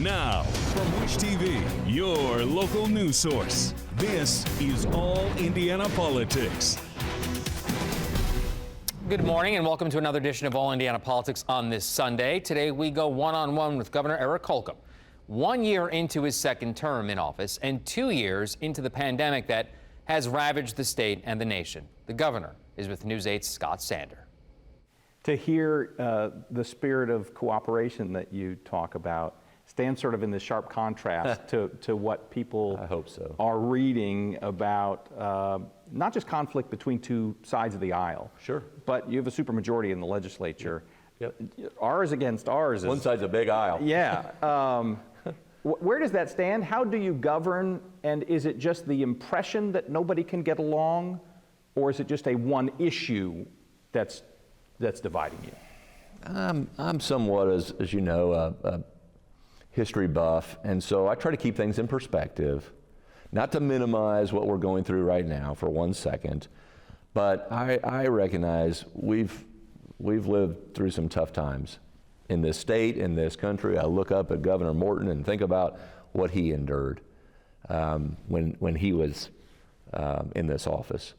Now, from Wish TV, your local news source, this is All Indiana Politics. Good morning and welcome to another edition of All Indiana Politics on this Sunday. Today we go one-on-one with Governor Eric Holcomb. 1 year into his second term in office and 2 years into the pandemic that has ravaged the state and the nation. The governor is with News 8's Scott Sander. To hear the spirit of cooperation that you talk about stands sort of in this sharp contrast to what people I hope so. are reading about not just conflict between two sides of the aisle, Sure. but you have a supermajority in the legislature. Yep. Ours against ours is... One side's a big aisle. Yeah. Where does that stand? How do you govern? And is it just the impression that nobody can get along? Or is it just a one issue that's dividing you? I'm somewhat, as you know, a history buff, and so I try to keep things in perspective, not to minimize what we're going through right now for 1 second, but I recognize we've lived through some tough times in this state, in this country. I look up at Governor Morton and think about what he endured when he was in this office,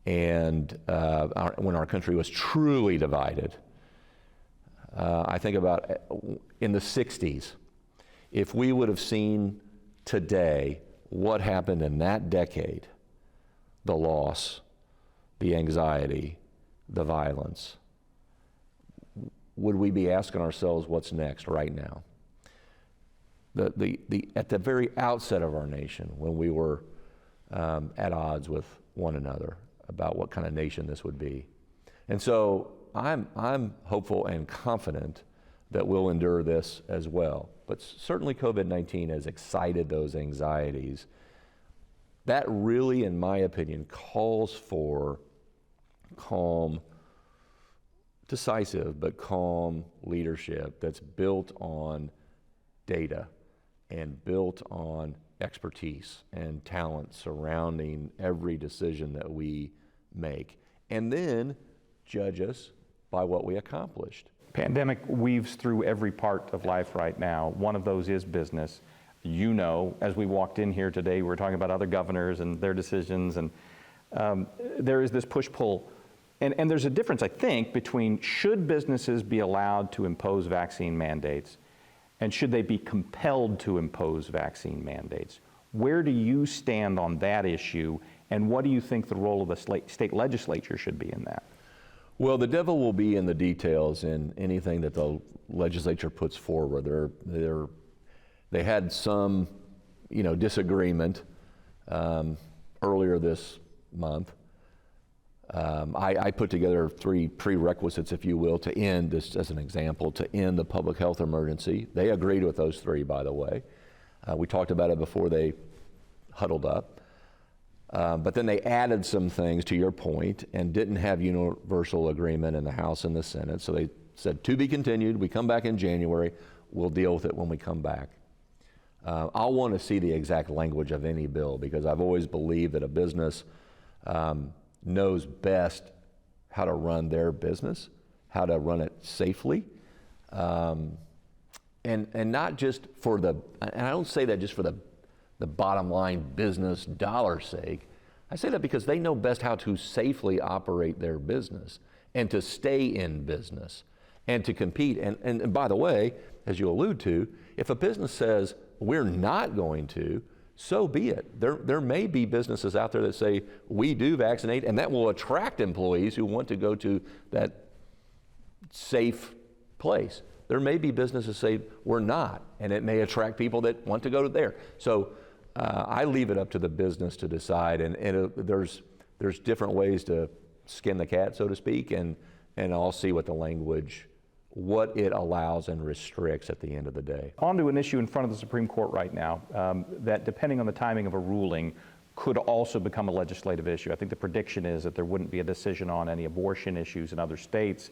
and when our country was truly divided. I think about in the 60s, if we would have seen today what happened in that decade, the loss, the anxiety, the violence, would we be asking ourselves what's next right now? At the very outset of our nation, when we were at odds with one another about what kind of nation this would be. And so I'm hopeful and confident that we'll endure this as well. But certainly COVID-19 has excited those anxieties. That really, in my opinion, calls for calm, decisive, but calm leadership that's built on data and built on expertise and talent surrounding every decision that we make. And then judge us by what we accomplished. Pandemic weaves through every part of life right now. One of those is business. You know, as we walked in here today, we were talking about other governors and their decisions, and there is this push-pull. And there's a difference, I think, between should businesses be allowed to impose vaccine mandates and should they be compelled to impose vaccine mandates. Where do you stand on that issue, and what do you think the role of the state legislature should be in that? Well, the devil will be in the details in anything that the legislature puts forward. They had some, disagreement earlier this month. I put together 3 prerequisites, if you will, to end, this as an example, to end the public health emergency. They agreed with those 3, by the way. We talked about it before they huddled up. But then they added some things, to your point, and didn't have universal agreement in the House and the Senate. So they said, to be continued. We come back in January. We'll deal with it when we come back. I'll want to see the exact language of any bill, because I've always believed that a business knows best how to run their business, how to run it safely, and not just for and I don't say that just for the bottom line business dollar's sake. I say that because they know best how to safely operate their business and to stay in business and to compete. And by the way, as you allude to, if a business says we're not going to, so be it. There may be businesses out there that say we do vaccinate, and that will attract employees who want to go to that safe place. There may be businesses say we're not, and it may attract people that want to go there. So I leave it up to the business to decide, and there's different ways to skin the cat, so to speak, and I'll see what the language, what it allows and restricts at the end of the day. On to an issue in front of the Supreme Court right now that, depending on the timing of a ruling, could also become a legislative issue. I think the prediction is that there wouldn't be a decision on any abortion issues in other states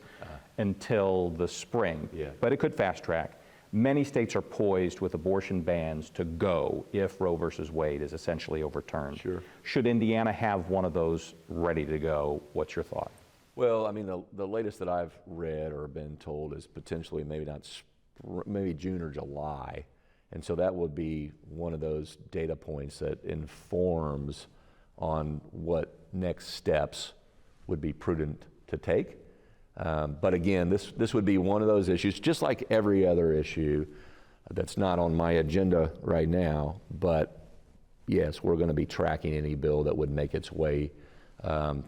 until the spring, but it could fast track. Many states are poised with abortion bans to go if Roe versus Wade is essentially overturned. Sure. Should Indiana have one of those ready to go? What's your thought? Well, I mean, the latest that I've read or been told is potentially maybe June or July And so that would be one of those data points that informs on what next steps would be prudent to take. But again, this would be one of those issues, just like every other issue that's not on my agenda right now. But yes, we're going to be tracking any bill that would make its way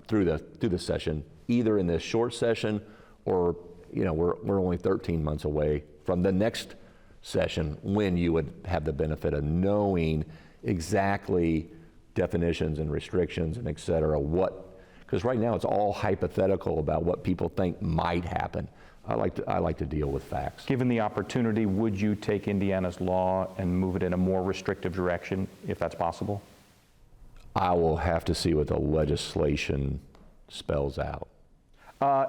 through the session, either in this short session or, you know, we're only 13 months away from the next session when you would have the benefit of knowing exactly definitions and restrictions and et cetera, because right now it's all hypothetical about what people think might happen. I like to deal with facts. Given the opportunity, would you take Indiana's law and move it in a more restrictive direction, if that's possible? I will have to see what the legislation spells out.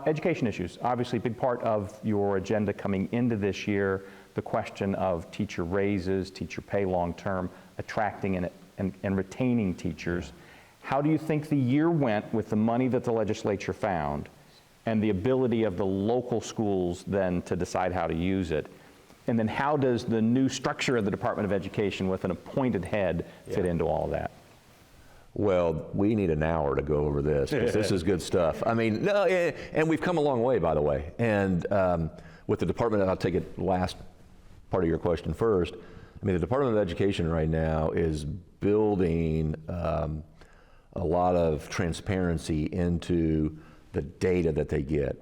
Education issues, obviously a big part of your agenda coming into this year, the question of teacher raises, teacher pay long-term, attracting and retaining teachers. How do you think the year went with the money that the legislature found and the ability of the local schools then to decide how to use it? And then how does the new structure of the Department of Education with an appointed head fit into all of that? Well, we need an hour to go over this, because this is good stuff. I mean, no, and we've come a long way, by the way. And with the department, I'll take it last part of your question first. I mean, the Department of Education right now is building a lot of transparency into the data that they get.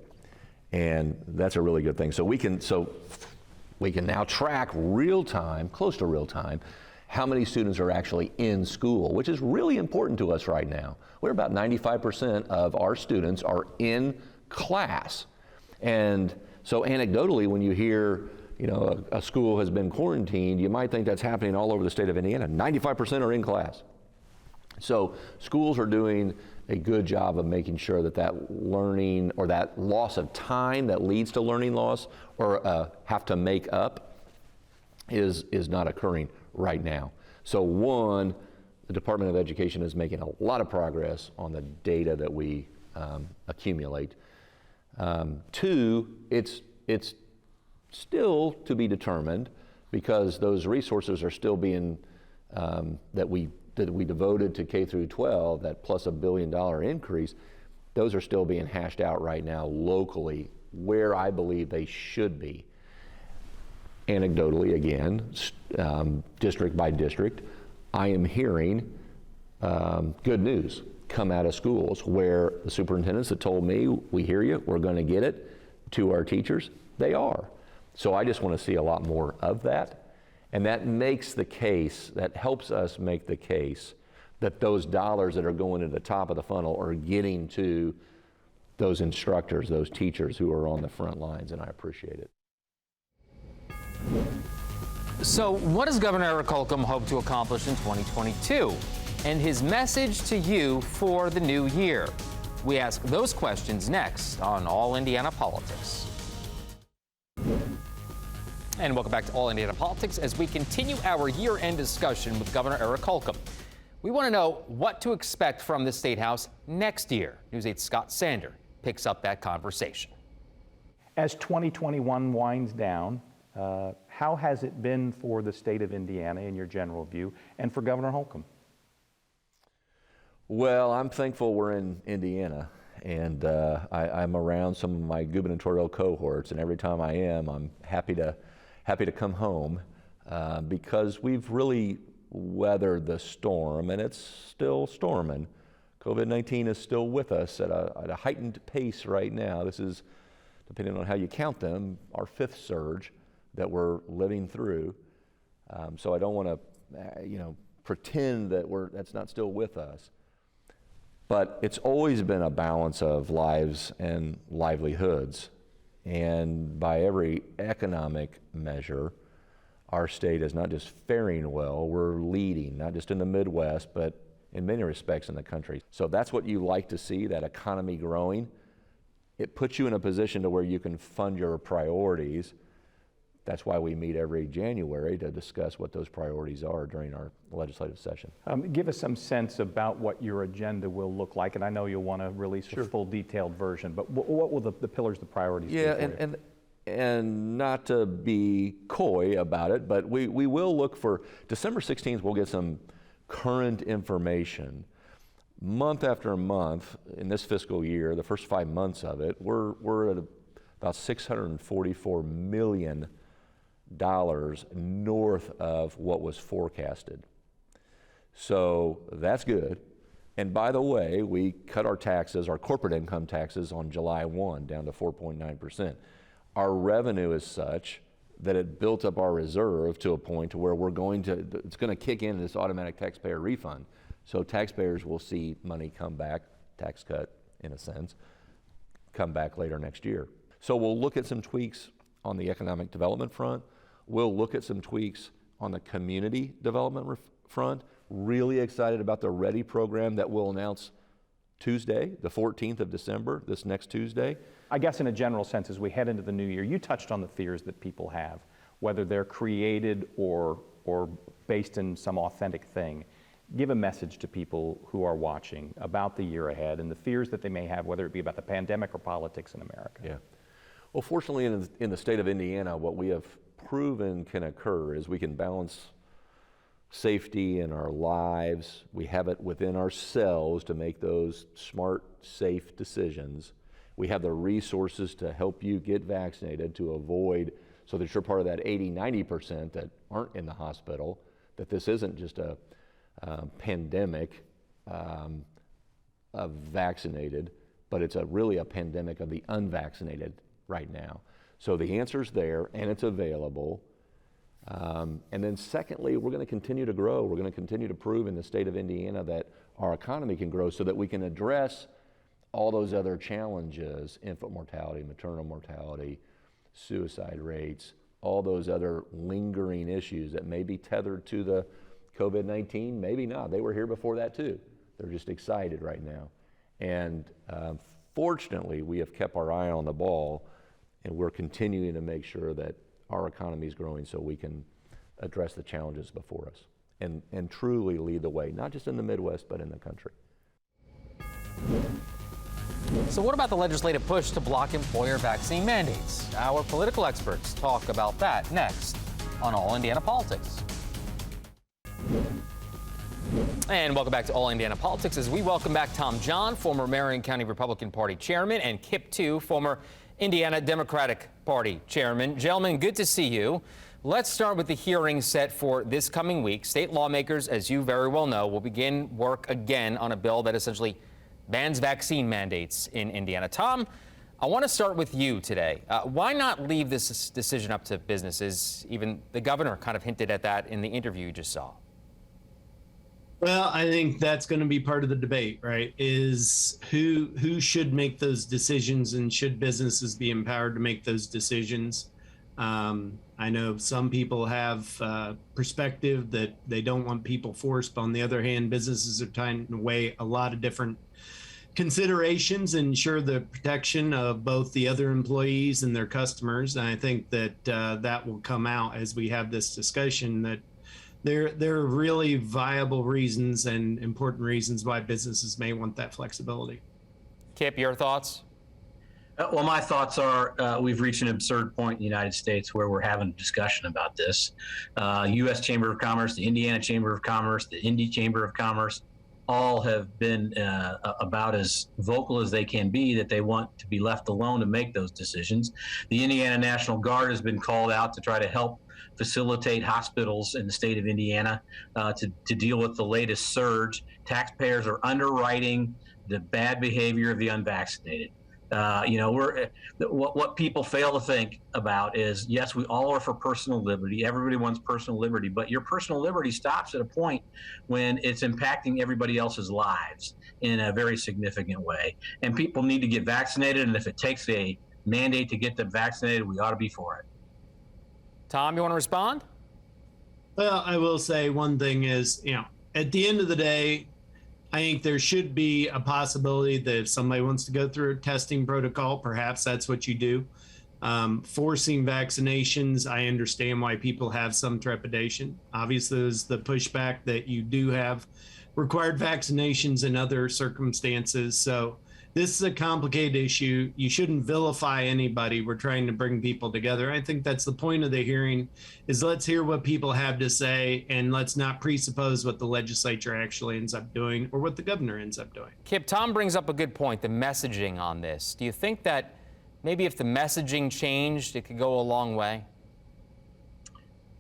And that's a really good thing. So we can now track real time, close to real time, how many students are actually in school, which is really important to us right now. We're about 95% of our students are in class. And so anecdotally, when you hear, you know, a school has been quarantined, you might think that's happening all over the state of Indiana. 95% are in class. So schools are doing a good job of making sure that that learning or that loss of time that leads to learning loss or have to make up is not occurring right now. So one, the Department of Education is making a lot of progress on the data that we accumulate. Two, it's still to be determined, because those resources are still being that we devoted to K through 12, that plus $1 billion increase, those are still being hashed out right now locally where I believe they should be. Anecdotally, again, district by district, I am hearing good news come out of schools where the superintendents that told me, we hear you, we're going to get it to our teachers, they are. So I just want to see a lot more of that. And that makes the case, that helps us make the case that those dollars that are going to the top of the funnel are getting to those instructors, those teachers who are on the front lines, and I appreciate it. So what does Governor Eric Holcomb hope to accomplish in 2022? And his message to you for the new year? We ask those questions next on All Indiana Politics. And welcome back to All Indiana Politics as we continue our year-end discussion with Governor Eric Holcomb. We want to know what to expect from the State House next year. News 8's Scott Sander picks up that conversation. As 2021 winds down, how has it been for the state of Indiana in your general view, and for Governor Holcomb? Well, I'm thankful we're in Indiana, and I'm around some of my gubernatorial cohorts, and every time I am, I'm happy to come home because we've really weathered the storm, and it's still storming. COVID-19 is still with us at a heightened pace right now. This is, depending on how you count them, our 5th surge that we're living through. So I don't want to, pretend that that's not still with us. But it's always been a balance of lives and livelihoods. And by every economic measure, our state is not just faring well, we're leading, not just in the Midwest, but in many respects in the country. So that's what you like to see, that economy growing. It puts you in a position to where you can fund your priorities. That's why we meet every January to discuss what those priorities are during our legislative session. Give us some sense about what your agenda will look like, and I know you'll want to release a full detailed version, but what will the pillars, the priorities be for you? and not to be coy about it, but we will look for December 16th, we'll get some current information. Month after month in this fiscal year, the first 5 months of it, we're at about $644 million north of what was forecasted. So that's good. And by the way, we cut our taxes, our corporate income taxes on July 1 down to 4.9%. Our revenue is such that it built up our reserve to a point to where it's going to kick in this automatic taxpayer refund. So taxpayers will see money come back, tax cut in a sense, come back later next year. So we'll look at some tweaks on the economic development front. We'll look at some tweaks on the community development front. Really excited about the READY program that we'll announce Tuesday, the 14th of December, this next Tuesday. I guess in a general sense, as we head into the new year, you touched on the fears that people have, whether they're created or based in some authentic thing. Give a message to people who are watching about the year ahead and the fears that they may have, whether it be about the pandemic or politics in America. Yeah. Well, fortunately, in the state of Indiana, what we have proven can occur is we can balance safety in our lives. We have it within ourselves to make those smart, safe decisions. We have the resources to help you get vaccinated to avoid, so that you're part of that 80-90% that aren't in the hospital, that this isn't just a pandemic of vaccinated, but it's really a pandemic of the unvaccinated right now. So the answer's there and it's available. And then secondly, we're going to continue to grow. We're going to continue to prove in the state of Indiana that our economy can grow so that we can address all those other challenges, infant mortality, maternal mortality, suicide rates, all those other lingering issues that may be tethered to the COVID-19, maybe not. They were here before that too. They're just excited right now. And fortunately, we have kept our eye on the ball, and we're continuing to make sure that our economy is growing so we can address the challenges before us and truly lead the way, not just in the Midwest, but in the country. So what about the legislative push to block employer vaccine mandates? Our political experts talk about that next on All Indiana Politics. And welcome back to All Indiana Politics as we welcome back Tom John, former Marion County Republican Party chairman, and Kip Tu, former Indiana Democratic Party chairman. Gentlemen, good to see you. Let's start with the hearing set for this coming week. State lawmakers, as you very well know, will begin work again on a bill that essentially bans vaccine mandates in Indiana. Tom, I want to start with you today. Why not leave this decision up to businesses? Even the governor kind of hinted at that in the interview you just saw. Well, I think that's going to be part of the debate, right? Is who should make those decisions, and should businesses be empowered to make those decisions? I know some people have perspective that they don't want people forced, but on the other hand, businesses are trying to weigh a lot of different considerations and ensure the protection of both the other employees and their customers. And I think that that will come out as we have this discussion, that there are really viable reasons and important reasons why businesses may want that flexibility. Kip, your thoughts? Well, my thoughts are we've reached an absurd point in the United States where we're having a discussion about this. U.S. Chamber of Commerce, the Indiana Chamber of Commerce, the Indy Chamber of Commerce, all have been about as vocal as they can be that they want to be left alone to make those decisions. The Indiana National Guard has been called out to try to help facilitate hospitals in the state of Indiana to deal with the latest surge. Taxpayers are underwriting the bad behavior of the unvaccinated. What people fail to think about is, yes, we all are for personal liberty. Everybody wants personal liberty, but your personal liberty stops at a point when it's impacting everybody else's lives in a very significant way. And people need to get vaccinated, and if it takes a mandate to get them vaccinated, we ought to be for it. Tom, you want to respond? Well, I will say one thing is, at the end of the day, I think there should be a possibility that if somebody wants to go through a testing protocol, perhaps that's what you do. Forcing vaccinations, I understand why people have some trepidation. Obviously, there's the pushback that you do have required vaccinations in other circumstances. So this is a complicated issue. You shouldn't vilify anybody. We're trying to bring people together. I think that's the point of the hearing, is let's hear what people have to say, and let's not presuppose what the legislature actually ends up doing or what the governor ends up doing. Kip, Tom brings up a good point, the messaging on this. Do you think that maybe if the messaging changed, it could go a long way?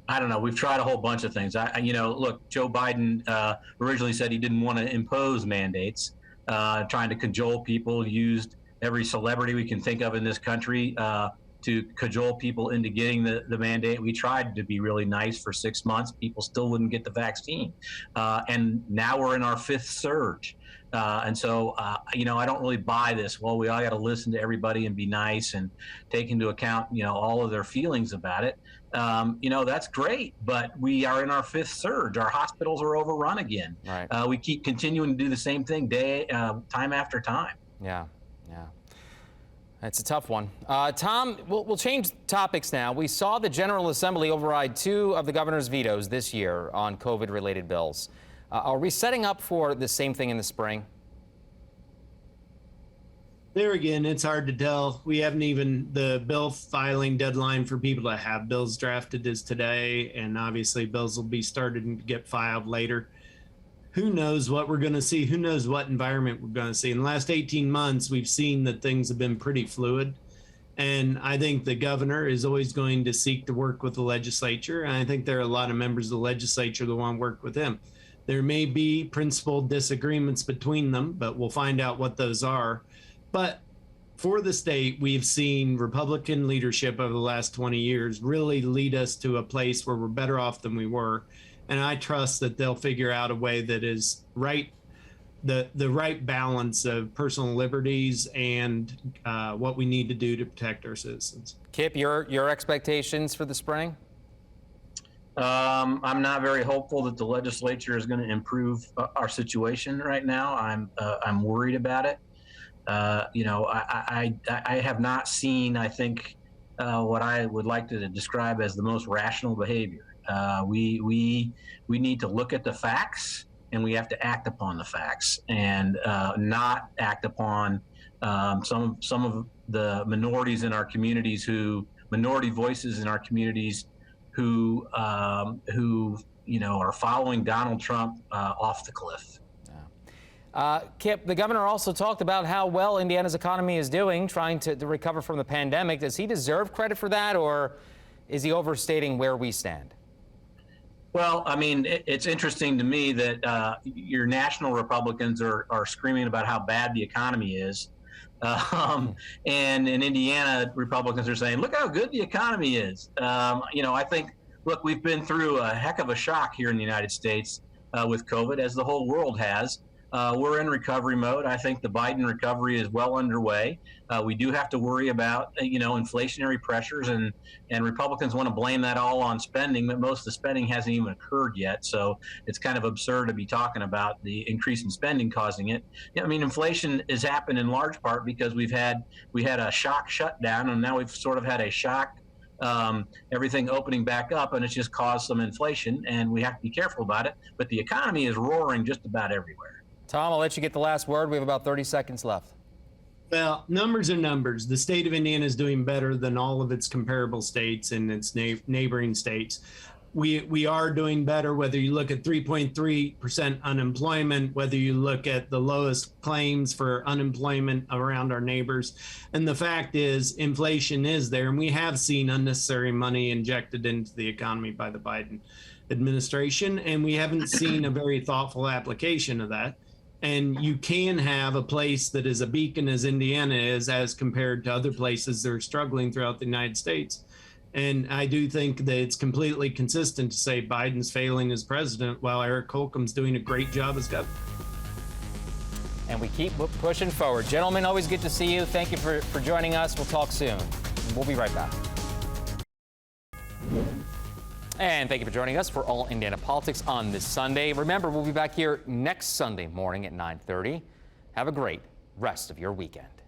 I don't know. We've tried a whole bunch of things. Look, Joe Biden originally said he didn't want to impose mandates. Trying to cajole people, used every celebrity we can think of in this country to cajole people into getting the mandate. We tried to be really nice for 6 months. People still wouldn't get the vaccine. And now we're in our 5th surge. And so, I don't really buy this. Well, we all got to listen to everybody and be nice and take into account, all of their feelings about it. That's great, but we are in our 5th surge. Our hospitals are overrun again. Right. We keep continuing to do the same thing time after time. Yeah. It's a tough one. Tom, we'll change topics now. We saw the General Assembly override 2 of the governor's vetoes this year on COVID-related bills. Are we setting up for the same thing in the spring? There again, it's hard to tell. We haven't even, the bill filing deadline for people to have bills drafted is today, and obviously bills will be started and get filed later. Who knows what we're going to see? Who knows what environment we're going to see? In the last 18 months, we've seen that things have been pretty fluid. And I think the governor is always going to seek to work with the legislature. And I think there are a lot of members of the legislature that want to work with him. There may be principled disagreements between them, but we'll find out what those are. But for the state, we've seen Republican leadership over the last 20 years really lead us to a place where we're better off than we were. And I trust that they'll figure out a way that is right, the right balance of personal liberties and what we need to do to protect our citizens. Kip, your expectations for the spring? I'm not very hopeful that the legislature is going to improve our situation right now. I'm worried about it. I have not seen, I think, what I would like to describe as the most rational behavior. We need to look at the facts, and we have to act upon the facts, and not act upon some of the minorities in our communities, minority voices in our communities who are following Donald Trump off the cliff. Kip, the governor also talked about how well Indiana's economy is doing, trying to recover from the pandemic. Does he deserve credit for that, or is he overstating where we stand? Well, I mean, it's interesting to me that your national Republicans are screaming about how bad the economy is. And in Indiana, Republicans are saying, look how good the economy is. I think, look, we've been through a heck of a shock here in the United States with COVID, as the whole world has. We're in recovery mode. I think the Biden recovery is well underway. We do have to worry about, inflationary pressures, and Republicans want to blame that all on spending, but most of the spending hasn't even occurred yet. So it's kind of absurd to be talking about the increase in spending causing it. I mean, inflation has happened in large part because we had a shock shutdown, and now we've sort of had a shock everything opening back up, and it's just caused some inflation, and we have to be careful about it. But the economy is roaring just about everywhere. Tom, I'll let you get the last word. We have about 30 seconds left. Well, numbers are numbers. The state of Indiana is doing better than all of its comparable states and its neighboring states. We are doing better, whether you look at 3.3% unemployment, whether you look at the lowest claims for unemployment around our neighbors. And the fact is, inflation is there, and we have seen unnecessary money injected into the economy by the Biden administration, and we haven't seen a very thoughtful application of that. And you can have a place that is a beacon as Indiana is, as compared to other places that are struggling throughout the United States. And I do think that it's completely consistent to say Biden's failing as president while Eric Holcomb's doing a great job as governor. And we keep pushing forward. Gentlemen, always good to see you. Thank you for joining us. We'll talk soon. We'll be right back. And thank you for joining us for All Indiana Politics on this Sunday. Remember, we'll be back here next Sunday morning at 9:30. Have a great rest of your weekend.